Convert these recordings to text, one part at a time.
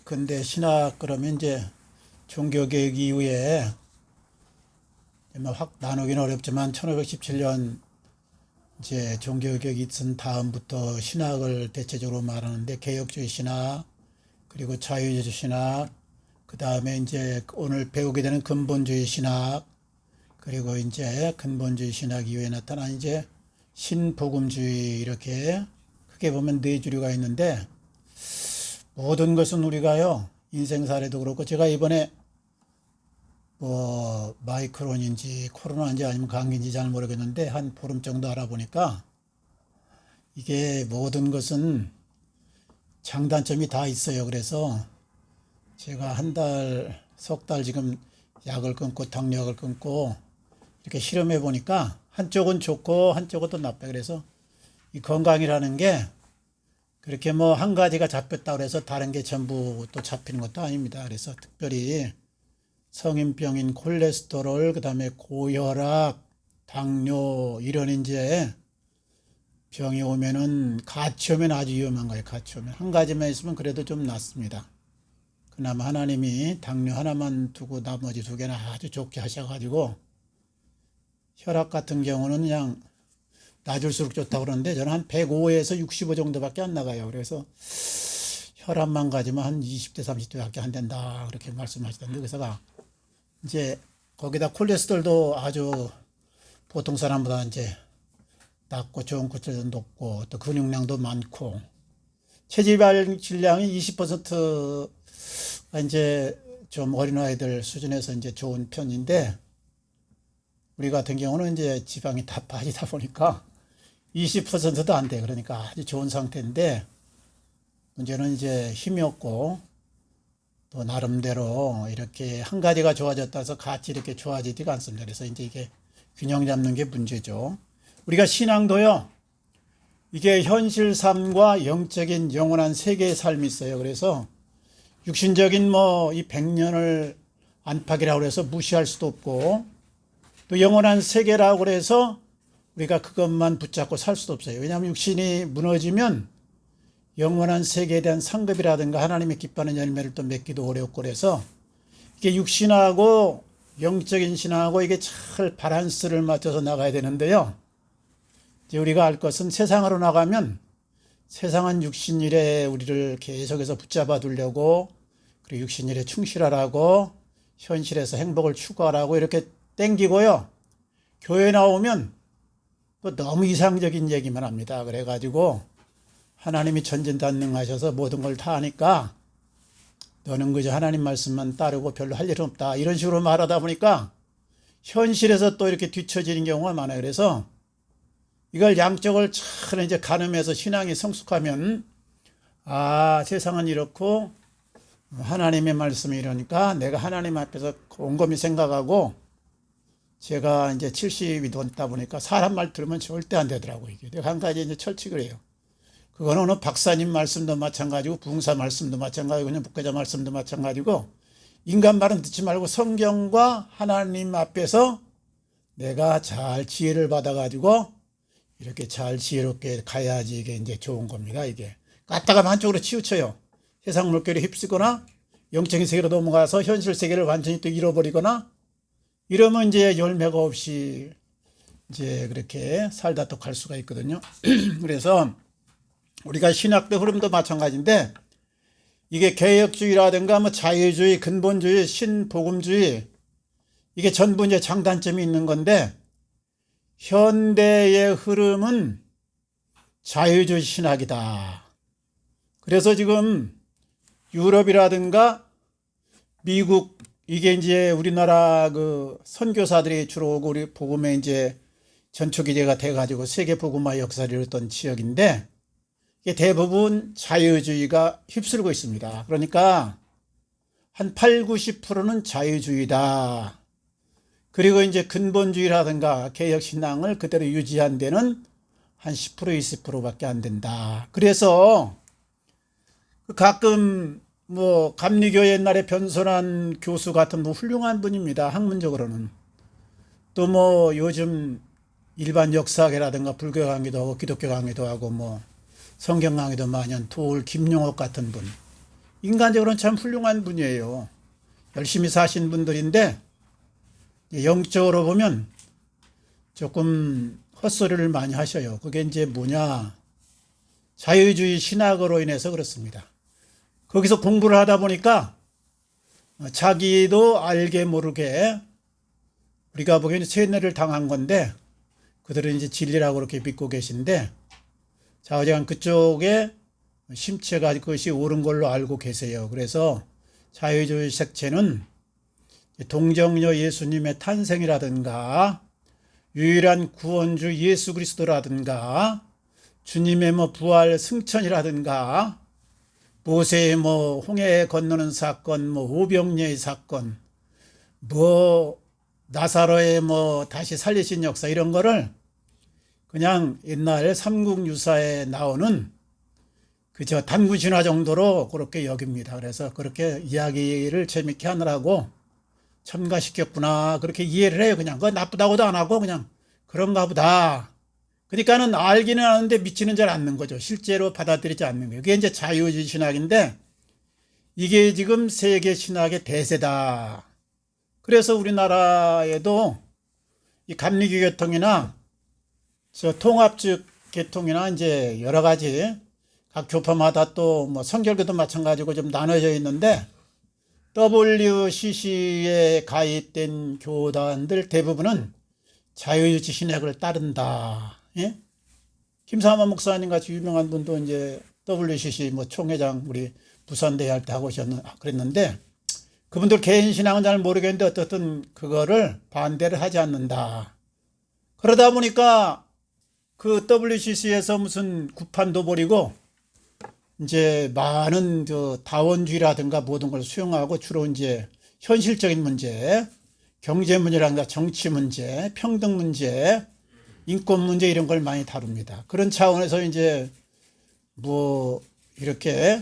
근대 신학 그러면 이제 종교개혁 이후에 뭐확 나누기는 어렵지만 1517년 이제 종교개혁이 있은 다음부터 신학을 대체적으로 말하는데 개혁주의 신학 그리고 자유주의 신학 그 다음에 이제 오늘 배우게 되는 근본주의 신학 그리고 이제 근본주의 신학 이후에 나타난 이제 신복음주의 이렇게 크게 보면 네 주류가 있는데 모든 것은 우리가요 인생사례도 그렇고 제가 이번에 뭐 마이크론인지 코로나인지 아니면 감기인지 잘 모르겠는데 한 보름 정도 알아보니까 이게 모든 것은 장단점이 다 있어요. 그래서 제가 한 달, 석 달 지금 약을 끊고 당뇨약을 끊고 이렇게 실험해 보니까 한쪽은 좋고 한쪽은 또 나빠. 그래서 이 건강이라는 게 그렇게 뭐 한 가지가 잡혔다 그래서 다른 게 전부 또 잡히는 것도 아닙니다. 그래서 특별히 성인병인 콜레스테롤, 그 다음에 고혈압, 당뇨, 이런 이제 병이 오면은 같이 오면 아주 위험한 거예요. 같이 오면. 한 가지만 있으면 그래도 좀 낫습니다. 그나마 하나님이 당뇨 하나만 두고 나머지 두 개는 아주 좋게 하셔가지고 혈압 같은 경우는 그냥 낮을수록 좋다고 그러는데 저는 한 105에서 65 정도밖에 안 나가요. 그래서 혈압만 가지면 한 20대, 30대밖에 안 된다. 그렇게 말씀하시던데 그래서 이제 거기다 콜레스테롤도 아주 보통 사람보다 이제 낮고 좋은 콜레스테롤도 높고 또 근육량도 많고 체지방 질량이 20%가 이제 좀 어린아이들 수준에서 이제 좋은 편인데 우리 같은 경우는 이제 지방이 다 빠지다 보니까 20%도 안 돼. 그러니까 아주 좋은 상태인데 문제는 이제 힘이 없고 또 나름대로 이렇게 한 가지가 좋아졌다 해서 같이 이렇게 좋아지지가 않습니다. 그래서 이제 이게 균형 잡는 게 문제죠. 우리가 신앙도요, 이게 현실 삶과 영적인 영원한 세계의 삶이 있어요. 그래서 육신적인 뭐 이 100년을 안팎이라고 해서 무시할 수도 없고 또 영원한 세계라고 해서 우리가 그것만 붙잡고 살 수도 없어요. 왜냐하면 육신이 무너지면 영원한 세계에 대한 상급이라든가 하나님의 기뻐하는 열매를 또 맺기도 어렵고 그래서 이게 육신하고 영적인 신앙하고 이게 잘 밸런스를 맞춰서 나가야 되는데요. 이제 우리가 알 것은 세상으로 나가면 세상은 육신일에 우리를 계속해서 붙잡아 두려고 그리고 육신일에 충실하라고 현실에서 행복을 추구하라고 이렇게 땡기고요. 교회 나오면 또 너무 이상적인 얘기만 합니다. 그래가지고 하나님이 전진단능하셔서 모든 걸 다 하니까 너는 그저 하나님 말씀만 따르고 별로 할 일은 없다. 이런 식으로 말하다 보니까 현실에서 또 이렇게 뒤처지는 경우가 많아요. 그래서 이걸 양쪽을 잘 이제 가늠해서 신앙이 성숙하면 아, 세상은 이렇고 하나님의 말씀이 이러니까 내가 하나님 앞에서 곰곰이 생각하고 제가 이제 70이 넘다 보니까 사람 말 들으면 절대 안 되더라고요. 이게 내가 한 가지 이제 철칙을 해요. 그거는 어느 박사님 말씀도 마찬가지고 부흥사 말씀도 마찬가지고 그냥 목회자 말씀도 마찬가지고 인간 말은 듣지 말고 성경과 하나님 앞에서 내가 잘 지혜를 받아가지고 이렇게 잘 지혜롭게 가야지 이게 이제 좋은 겁니다. 이게 갔다가 한쪽으로 치우쳐요. 세상 물결에 휩쓰거나 영적인 세계로 넘어가서 현실 세계를 완전히 또 잃어버리거나 이러면 이제 열매가 없이 이제 그렇게 살다 또 갈 수가 있거든요. 그래서 우리가 신학도 흐름도 마찬가지인데 이게 개혁주의라든가 뭐 자유주의, 근본주의, 신복음주의 이게 전부 이제 장단점이 있는 건데 현대의 흐름은 자유주의 신학이다. 그래서 지금 유럽이라든가 미국 이게 이제 우리나라 그 선교사들이 주로 오고 우리 복음의 이제 전초기제가 돼가지고 세계 복음화 역사를 이뤘던 지역인데 이게 대부분 자유주의가 휩쓸고 있습니다. 그러니까 한 8, 90%는 자유주의다. 그리고 이제 근본주의라든가 개혁신앙을 그대로 유지한 데는 한 10%, 20%밖에 안 된다. 그래서 가끔 뭐 감리교 옛날에 변선한 교수 같은 뭐 훌륭한 분입니다. 학문적으로는. 또 뭐 요즘 일반 역사학이라든가 불교 강의도 하고 기독교 강의도 하고 뭐 성경 강의도 많이 한 도울 김용옥 같은 분. 인간적으로는 참 훌륭한 분이에요. 열심히 사신 분들인데 영적으로 보면 조금 헛소리를 많이 하셔요. 그게 이제 뭐냐, 자유주의 신학으로 인해서 그렇습니다. 거기서 공부를 하다 보니까 자기도 알게 모르게 우리가 보기에는 세뇌를 당한 건데 그들은 이제 진리라고 그렇게 믿고 계신데, 자, 어쨌든 그쪽에 심체가 그것이 옳은 걸로 알고 계세요. 그래서 자유주의 색채는 동정녀 예수님의 탄생이라든가 유일한 구원주 예수 그리스도라든가 주님의 부활 승천이라든가 모세의 홍해 건너는 사건, 오병이의 사건, 나사로의 다시 살리신 역사, 이런 거를 그냥 옛날 삼국유사에 나오는 그저 단군 신화 정도로 그렇게 여깁니다. 그래서 그렇게 이야기를 재밌게 하느라고 첨가시켰구나, 그렇게 이해를 해요. 그냥 그거 나쁘다고도 안 하고 그냥 그런가 보다. 그러니까는 알기는 하는데 믿지는 잘 않는 거죠. 실제로 받아들이지 않는 거예요. 그게 이제 자유주의 신학인데 이게 지금 세계 신학의 대세다. 그래서 우리나라에도 이 감리교 계통이나 통합적 계통이나 이제 여러 가지 각 교파마다 또 성결교도 마찬가지고 좀 나눠져 있는데, WCC에 가입된 교단들 대부분은 자유주의 신학을 따른다. 예? 김사만 목사님 같이 유명한 분도 이제 WCC 총회장 우리 부산대회 할 때 하고 그랬는데, 그분들 개인 신앙은 잘 모르겠는데 어떻든 그거를 반대를 하지 않는다. 그러다 보니까 그 WCC에서 무슨 구판도 벌이고 이제 많은 다원주의라든가 모든 걸 수용하고 주로 이제 현실적인 문제, 경제 문제라든가 정치 문제, 평등 문제, 인권 문제, 이런 걸 많이 다룹니다. 그런 차원에서 이제 이렇게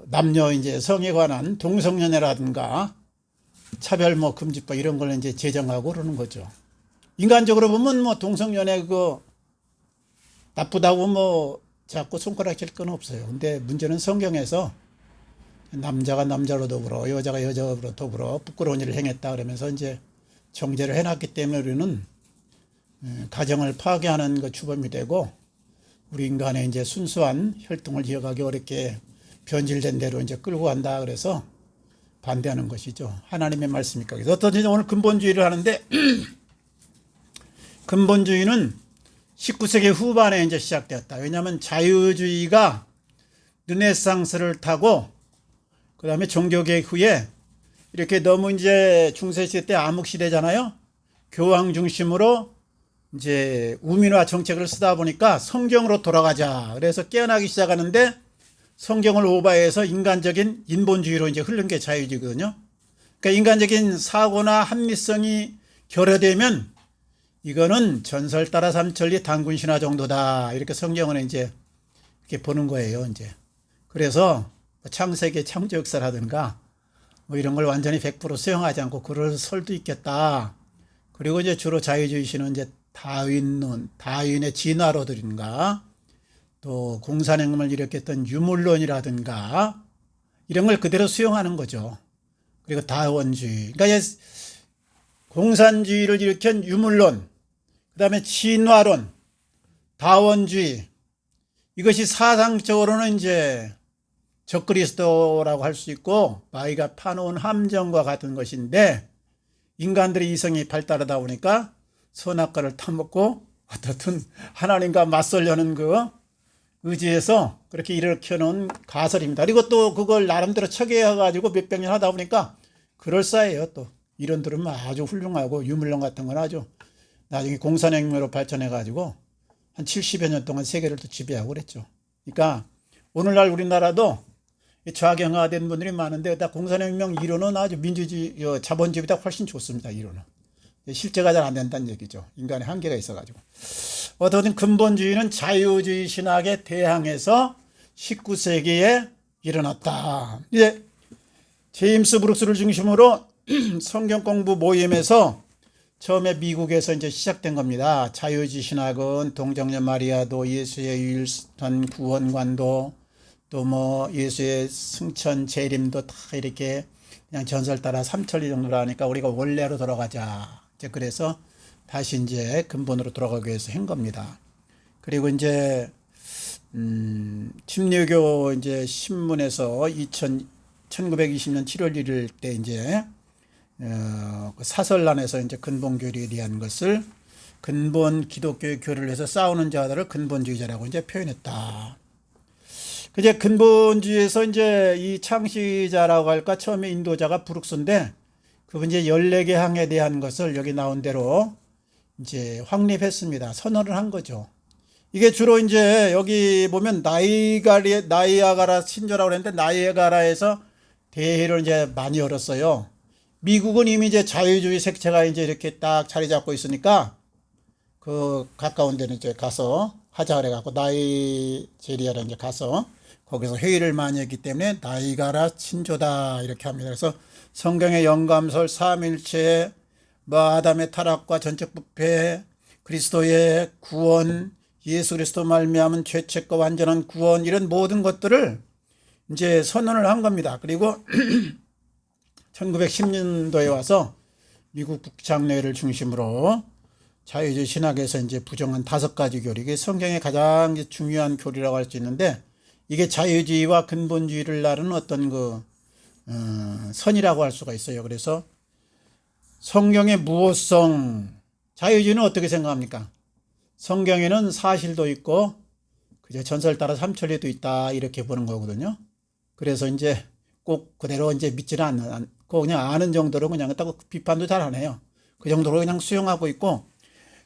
남녀 이제 성에 관한 동성연애라든가 차별 금지법 이런 걸 이제 제정하고 그러는 거죠. 인간적으로 보면 동성연애 나쁘다고 자꾸 손가락질 건 없어요. 근데 문제는 성경에서 남자가 남자로 더불어 여자가 여자로 더불어 부끄러운 일을 행했다 그러면서 이제 정죄를 해놨기 때문에 우리는 가정을 파괴하는 그 주범이 되고 우리 인간의 이제 순수한 혈통을 이어가기 어렵게 변질된 대로 이제 끌고 간다. 그래서 반대하는 것이죠. 하나님의 말씀이니까. 그래서 어떤지 오늘 근본주의를 하는데 근본주의는 19세기 후반에 이제 시작되었다. 왜냐하면 자유주의가 르네상스를 타고 그 다음에 종교개혁 후에 이렇게 너무 이제 중세시대 때 암흑시대잖아요. 교황 중심으로 이제 우민화 정책을 쓰다 보니까 성경으로 돌아가자. 그래서 깨어나기 시작하는데 성경을 오버해서 인간적인 인본주의로 이제 흐른 게 자유주의거든요. 그러니까 인간적인 사고나 합리성이 결여되면 이거는 전설 따라 삼천리 단군 신화 정도다. 이렇게 성경은 이제 이렇게 보는 거예요, 이제. 그래서 창세기 창조 역사라든가 이런 걸 완전히 100% 수용하지 않고 그럴 설도 있겠다. 그리고 이제 주로 자유주의시는 이제 다윈론, 다윈의 진화론들인가 또 공산혁명을 일으켰던 유물론이라든가 이런 걸 그대로 수용하는 거죠. 그리고 다원주의. 그러니까 공산주의를 일으킨 유물론, 그 다음에 진화론, 다원주의, 이것이 사상적으로는 이제 적그리스도라고 할 수 있고 마귀가 파놓은 함정과 같은 것인데, 인간들의 이성이 발달하다 보니까 선악과를 타먹고 어떻든 하나님과 맞설려는 그 의지에서 그렇게 일으켜놓은 가설입니다. 그리고 또 그걸 나름대로 척해가지고 몇백 년 하다 보니까 그럴싸해요. 또 이론들은 아주 훌륭하고 유물론 같은 건 아주 나중에 공산혁명으로 발전해가지고 한 70여 년 동안 세계를 또 지배하고 그랬죠. 그러니까 오늘날 우리나라도 좌경화된 분들이 많은데 다 공산혁명 이론은 아주 민주주의, 자본주의보다 훨씬 좋습니다. 이론은. 실제가 잘 안 된다는 얘기죠. 인간의 한계가 있어가지고. 어쨌든 근본주의는 자유주의 신학에 대항해서 19세기에 일어났다. 이제 제임스 브룩스를 중심으로 성경 공부 모임에서 처음에 미국에서 이제 시작된 겁니다. 자유주의 신학은 동정녀 마리아도, 예수의 유일한 구원관도, 또 뭐 예수의 승천 재림도 다 이렇게 그냥 전설 따라 삼천리 정도로 하니까 우리가 원래로 돌아가자. 이제 그래서 다시 이제 근본으로 돌아가기 위해서 한 겁니다. 그리고 이제 침례교 이제 신문에서 1920년 7월 1일 때 이제 그 사설란에서 이제 근본 교리에 대한 것을 근본 기독교의 교리를 해서 싸우는 자들을 근본주의자라고 이제 표현했다. 이제 근본주의에서 이제 이 창시자라고 할까 처음에 인도자가 브룩스인데 그분 이제 14개 항에 대한 것을 여기 나온 대로 이제 확립했습니다. 선언을 한 거죠. 이게 주로 이제 여기 보면 나이아가라 신조라고 그랬는데 나이아가라에서 대회를 이제 많이 열었어요. 미국은 이미 이제 자유주의 색채가 이제 이렇게 딱 자리 잡고 있으니까 그 가까운 데는 이제 가서 하자 그래갖고 나이제리아를 이제 가서 거기서 회의를 많이 했기 때문에 나이가라 신조다 이렇게 합니다. 그래서 성경의 영감설, 삼일체, 뭐 아담의 타락과 전적 부패, 그리스도의 구원, 예수 그리스도 말미암은 죄책과 완전한 구원 이런 모든 것들을 이제 선언을 한 겁니다. 그리고 1910년도에 와서 미국 북장로회를 중심으로 자유주의 신학에서 이제 부정한 5가지 교리, 이게 성경의 가장 중요한 교리라고 할 수 있는데 이게 자유주의와 근본주의를 나르는 어떤 선이라고 할 수가 있어요. 그래서 성경의 무호성, 자유주의는 어떻게 생각합니까? 성경에는 사실도 있고 그저 전설 따라 삼천리도 있다 이렇게 보는 거거든요. 그래서 이제 꼭 그대로 이제 믿지는 않고 그냥 아는 정도로 그냥 딱 비판도 잘 안 해요. 그 정도로 그냥 수용하고 있고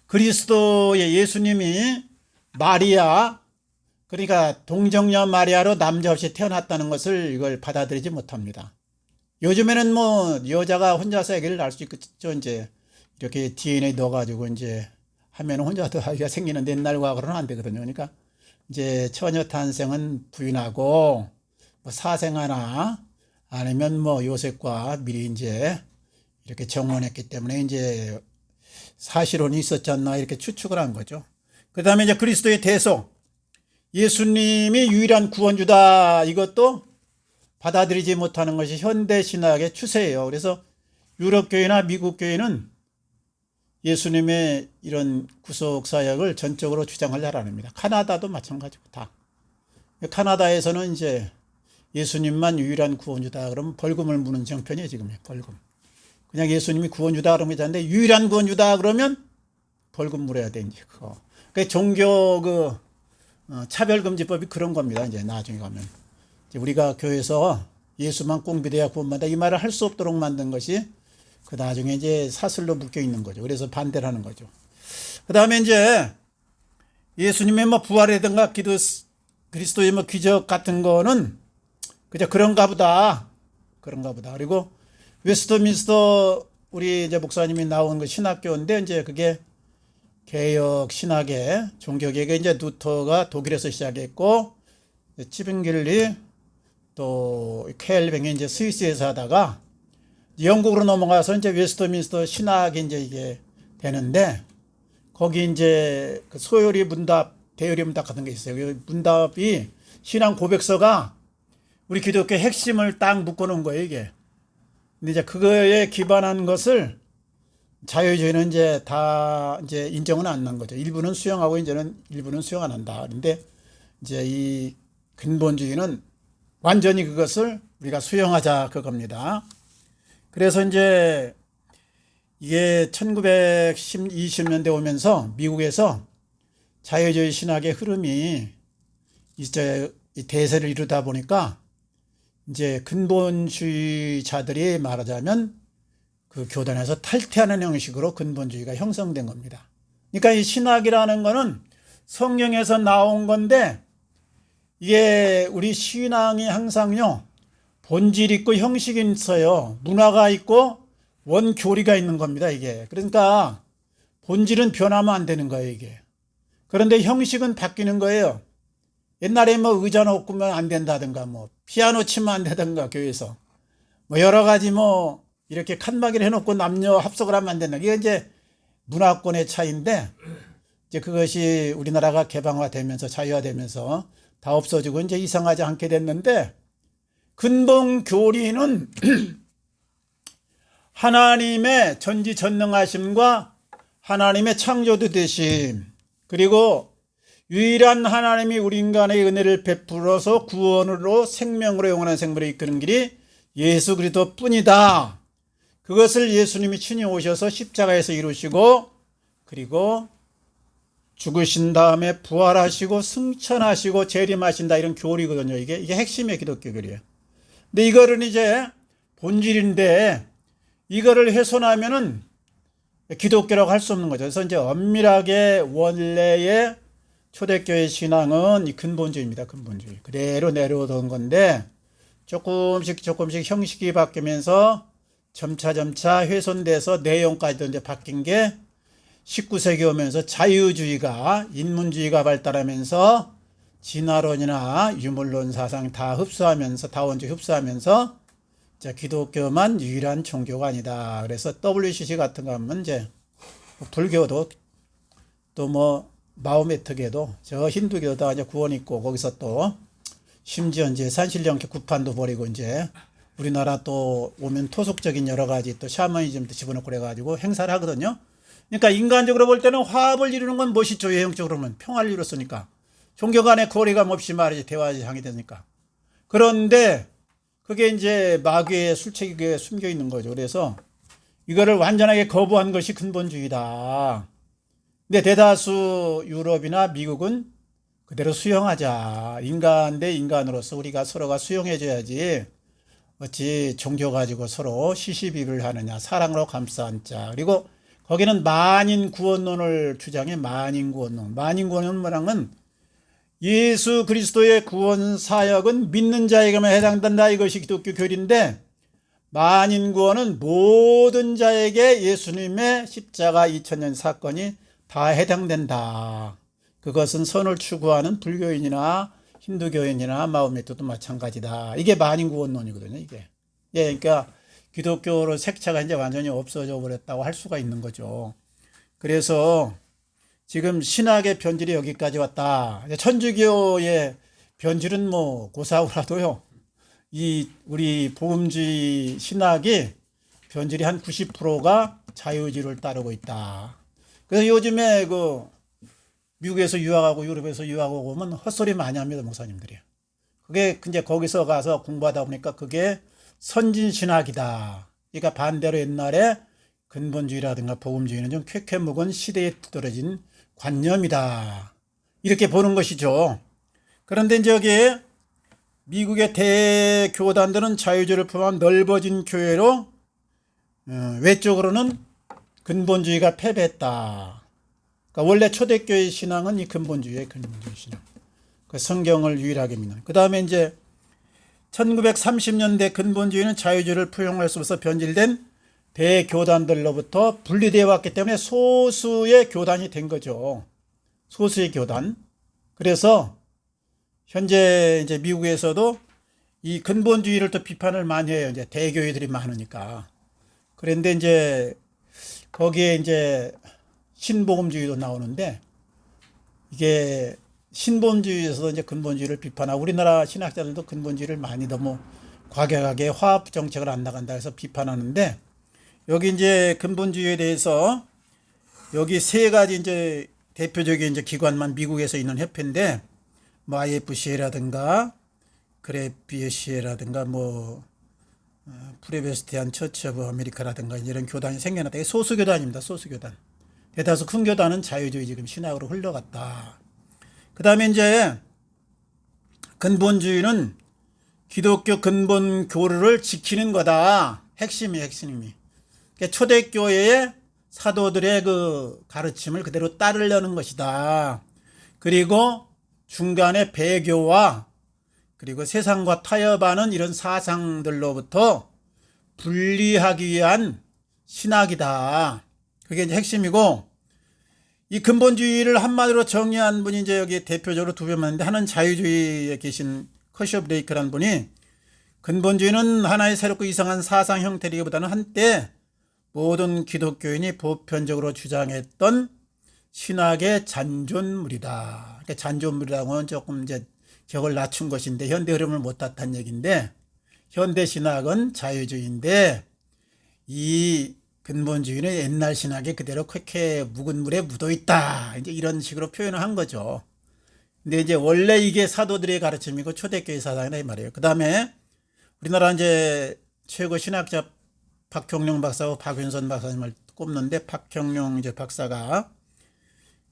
그리스도의 예수님이 마리아 그러니까 동정녀 마리아로 남자 없이 태어났다는 것을 이걸 받아들이지 못합니다. 요즘에는 뭐 여자가 혼자서 아기를 낳을 수 있겠죠. 이제 이렇게 DNA 넣어가지고 이제 하면 혼자서 아기가 생기는데 옛날 과거로는 안 되거든요. 그러니까 이제 처녀 탄생은 부인하고 뭐 사생아나 아니면 뭐 요셉과 미리 이제 이렇게 정혼했기 때문에 이제 사실혼이 있었지 않나 이렇게 추측을 한 거죠. 그 다음에 이제 그리스도의 대속, 예수님이 유일한 구원주다 이것도 받아들이지 못하는 것이 현대신학의 추세예요. 그래서 유럽교회나 미국교회는 예수님의 이런 구속사역을 전적으로 주장을 잘 안 합니다. 카나다도 마찬가지고 다. 카나다에서는 이제 예수님만 유일한 구원주다 그러면 벌금을 무는 정편이에요. 지금 벌금. 그냥 예수님이 구원주다 그러면 되는데 유일한 구원주다 그러면 벌금 물어야 돼 이제 그거. 그 종교 차별금지법이 그런 겁니다. 이제 나중에 가면 이제 우리가 교회에서 예수만 꼭 믿어야 구원받아 이 말을 할 수 없도록 만든 것이 그 나중에 이제 사슬로 묶여 있는 거죠. 그래서 반대를 하는 거죠. 그 다음에 이제 예수님의 뭐 부활이든가 그리스도의 뭐 기적 같은 거는 그저 그런가 보다. 그리고 웨스트민스터 우리 이제 목사님이 나온 그 신학교인데 이제 그게 개혁 신학의 종교개혁에 이제 루터가 독일에서 시작했고 치빙길리 또 켈뱅이 이제 스위스에서 하다가 영국으로 넘어가서 이제 웨스트민스터 신학이 이제 이게 되는데 거기 이제 그 소요리 문답, 대요리 문답 같은 게 있어요. 그 문답이 신앙 고백서가 우리 기독교의 핵심을 딱 묶어놓은 거예요, 이게. 근데 이제 그거에 기반한 것을 자유주의는 이제 다 이제 인정은 안 한 거죠. 일부는 수용하고 이제는 일부는 수용 안 한다. 그런데 이제 이 근본주의는 완전히 그것을 우리가 수용하자 그겁니다. 그래서 이제 이게 1920년대 오면서 미국에서 자유주의 신학의 흐름이 이제 대세를 이루다 보니까 이제 근본주의자들이 말하자면 그 교단에서 탈퇴하는 형식으로 근본주의가 형성된 겁니다. 그러니까 이 신학이라는 거는 성경에서 나온 건데 이게 우리 신앙이 항상요 본질 있고 형식이 있어요. 문화가 있고 원교리가 있는 겁니다. 이게 그러니까 본질은 변하면 안 되는 거예요. 이게 그런데 형식은 바뀌는 거예요. 옛날에 뭐 의자 놓고면 안 된다든가 뭐 피아노 치면 안 되든가 교회에서 뭐 여러 가지 뭐 이렇게 칸막이를 해놓고 남녀 합석을 하면 안 된다. 이게 이제 문화권의 차이인데 이제 그것이 우리나라가 개방화되면서 자유화되면서 다 없어지고 이제 이상하지 않게 됐는데, 근본 교리는 하나님의 전지전능하심과 하나님의 창조주 되심, 그리고 유일한 하나님이 우리 인간의 은혜를 베풀어서 구원으로 생명으로 영원한 생명을 이끄는 길이 예수 그리스도 뿐이다. 그것을 예수님이 친히 오셔서 십자가에서 이루시고, 그리고 죽으신 다음에 부활하시고 승천하시고 재림하신다, 이런 교리거든요. 이게 핵심의 기독교 교리예요. 근데 이거는 이제 본질인데, 이거를 훼손하면은 기독교라고 할 수 없는 거죠. 그래서 이제 엄밀하게 원래의 초대교회 신앙은 이 근본주의입니다. 근본주의. 그대로 내려오던 건데, 조금씩 형식이 바뀌면서 점차 훼손돼서 내용까지도 이제 바뀐 게 19세기 오면서 자유주의가, 인문주의가 발달하면서 진화론이나 유물론 사상 다 흡수하면서, 다원주의 흡수하면서 기독교만 유일한 종교가 아니다. 그래서 WCC 같은 거 하면 이제 불교도 또 뭐 마호메트계도 저 힌두교도 이제 구원 있고, 거기서 또 심지어 이제 산신령교 구판도 버리고 이제 우리나라 또 오면 토속적인 여러 가지 또 샤머니즘도 집어넣고 그래가지고 행사를 하거든요. 그러니까 인간적으로 볼 때는 화합을 이루는 건 멋있죠. 외형적으로 보면 평화를 이뤘으니까, 종교 간의 거리감 없이 말이지 대화장이 되니까. 그런데 그게 이제 마귀의 술책에 숨겨 있는 거죠. 그래서 이거를 완전하게 거부한 것이 근본주의다. 근데 대다수 유럽이나 미국은 그대로 수용하자. 인간 대 인간으로서 우리가 서로가 수용해줘야지, 어찌 종교 가지고 서로 시시비비를 하느냐. 사랑으로 감싸 안자. 그리고 거기는 만인 구원론을 주장해. 만인 구원론. 만인 구원론은 예수 그리스도의 구원 사역은 믿는 자에게만 해당된다, 이것이 기독교 교리인데, 만인 구원은 모든 자에게 예수님의 십자가 2000년 사건이 다 해당된다. 그것은 선을 추구하는 불교인이나 힌두교인이나 마호메트도 마찬가지다. 이게 만인 구원론이거든요. 이게. 예, 그러니까 기독교로 색채가 이제 완전히 없어져 버렸다고 할 수가 있는 거죠. 그래서 지금 신학의 변질이 여기까지 왔다. 천주교의 변질은 뭐 고사하고라도요, 이 우리 복음주의 신학이 변질이 한 90%가 자유주의를 따르고 있다. 그래서 요즘에 그 미국에서 유학하고 유럽에서 유학하고 오면 헛소리 많이 합니다, 목사님들이. 그게 이제 거기서 가서 공부하다 보니까 그게 선진신학이다. 그러니까 반대로 옛날에 근본주의라든가 복음주의는 좀 쾌쾌 묵은 시대에 떨어진 관념이다, 이렇게 보는 것이죠. 그런데 이제 여기 미국의 대교단들은 자유주의를 포함한 넓어진 교회로, 외적으로는 근본주의가 패배했다. 그러니까 원래 초대교회 신앙은 이 근본주의 신앙. 그 성경을 유일하게 믿는. 그 다음에 이제 1930년대 근본주의는 자유주의를 포용할 수 없어 변질된 대교단들로부터 분리되어 왔기 때문에 소수의 교단이 된 거죠. 소수의 교단. 그래서 현재 이제 미국에서도 이 근본주의를 또 비판을 많이 해요. 이제 대교회들이 많으니까. 그런데 이제 거기에 이제 신복음주의도 나오는데, 이게 신본주의에서도 이제 근본주의를 비판하고, 우리나라 신학자들도 근본주의를 많이 너무 과격하게 화합 정책을 안 나간다 해서 비판하는데, 여기 이제 근본주의에 대해서 여기 세 가지 이제 대표적인 이제 기관만 미국에서 있는 협회인데, 뭐 IFCA라든가 그레피시에라든가 뭐 프레베스티안 처치 오브 아메리카라든가 이런 교단이 생겨났다. 이게 소수교단입니다. 소수교단. 대다수 큰 교단은 자유주의 지금 신학으로 흘러갔다. 그 다음에 이제 근본주의는 기독교 근본 교리를 지키는 거다. 핵심이. 그러니까 초대교회의 사도들의 그 가르침을 그대로 따르려는 것이다. 그리고 중간에 배교와 그리고 세상과 타협하는 이런 사상들로부터 분리하기 위한 신학이다. 그게 이제 핵심이고, 이 근본주의를 한마디로 정의한 분이 이제 여기 대표적으로 두 명 있는데, 하나는 자유주의에 계신 커셔 브레이크라는 분이, 근본주의는 하나의 새롭고 이상한 사상 형태이기보다는 한때 모든 기독교인이 보편적으로 주장했던 신학의 잔존물이다. 그러니까 잔존물이라고는 조금 이제 격을 낮춘 것인데 현대 흐름을 못 탔다는 얘기인데 현대 신학은 자유주의인데 이 근본주의는 옛날 신학에 그대로 쾌쾌 묵은 물에 묻어 있다. 이제 이런 식으로 표현을 한 거죠. 근데 이제 원래 이게 사도들의 가르침이고 초대교회 사상이다 이 말이에요. 그 다음에 우리나라 이제 최고 신학자 박경룡 박사하고 박윤선 박사님을 꼽는데 박경룡 이제 박사가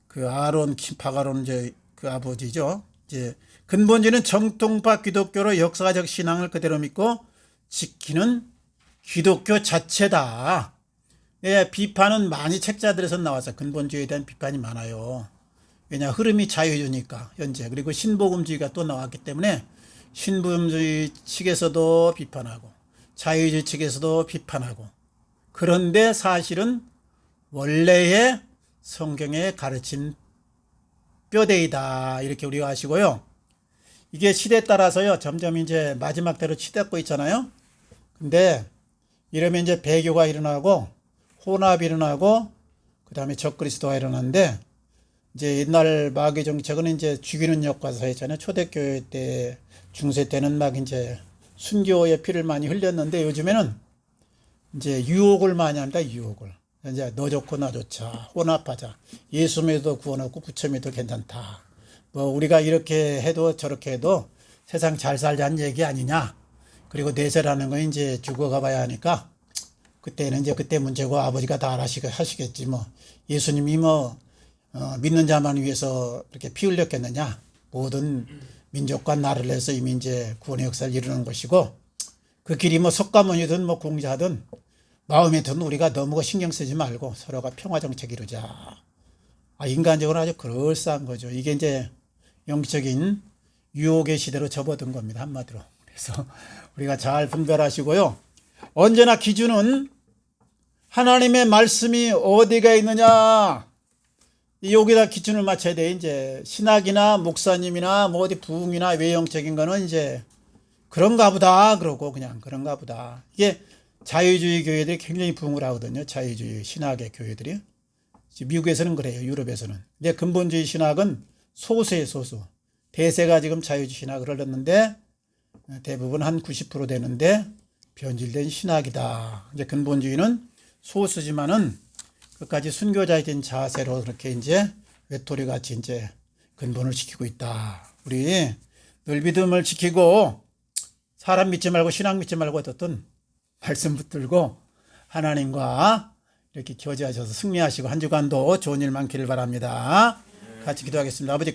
그 아론 박아론 이제 그 아버지죠. 이제 근본주의는 정통파 기독교로 역사적 신앙을 그대로 믿고 지키는 기독교 자체다. 예, 비판은 많이 책자들에서 나와서 근본주의에 대한 비판이 많아요. 왜냐 흐름이 자유주의니까 현재. 그리고 신복음주의가 또 나왔기 때문에 신복음주의 측에서도 비판하고 자유주의 측에서도 비판하고 그런데 사실은 원래의 성경의 가르침 뼈대이다 이렇게 우리가 아시고요. 이게 시대에 따라서요 점점 이제 마지막 대로 치닫고 있잖아요. 근데 이러면 이제 배교가 일어나고 혼합이 일어나고 그 다음에 적그리스도가 일어나는데 이제 옛날 마귀 정책은 이제 죽이는 역할을 했잖아요. 초대교회 때 중세 때는 막 이제 순교의 피를 많이 흘렸는데 요즘에는 이제 유혹을 많이 합니다. 유혹을. 이제 너 좋고 나 좋자. 혼합하자. 예수 믿어도 구원 얻고 부처 믿어도 괜찮다. 뭐 우리가 이렇게 해도 저렇게 해도 세상 잘 살자는 얘기 아니냐. 그리고 내세라는 건 이제 죽어가 봐야 하니까 그때는 이제 그때 문제고 아버지가 다 하시겠지 뭐. 예수님이 뭐 믿는 자만 위해서 이렇게 피 흘렸겠느냐. 모든 민족과 나라를 해서 이미 이제 구원의 역사를 이루는 것이고 그 길이 뭐 석가모니든 뭐 공자든 마음에 드는 우리가 너무 신경 쓰지 말고 서로가 평화정책 이루자. 인간적으로 아주 그럴싸한 거죠. 이게 이제 영적인 유혹의 시대로 접어든 겁니다. 한마디로. 그래서 우리가 잘 분별하시고요. 언제나 기준은 하나님의 말씀이 어디가 있느냐. 여기다 기준을 맞춰야 돼. 이제 신학이나 목사님이나 뭐 어디 부흥이나 외형적인 거는 이제 그런가 보다 그러고 그냥 그런가 보다. 이게 자유주의 교회들이 굉장히 부흥을 하거든요. 자유주의 신학의 교회들이. 미국에서는 그래요. 유럽에서는. 근데 근본주의 신학은 소수예요. 소수. 대세가 지금 자유주의 신학을 흘렀는데 대부분 한 90% 되는데 변질된 신학이다. 이제 근본주의는 소수지만은 끝까지 순교자의 자세로 그렇게 이제 외톨이 같이 이제 근본을 지키고 있다. 우리 늘 믿음을 지키고 사람 믿지 말고 신앙 믿지 말고 어떻든 말씀 붙들고 하나님과 이렇게 교제하셔서 승리하시고 한 주간도 좋은 일 많기를 바랍니다. 같이 기도하겠습니다. 아버지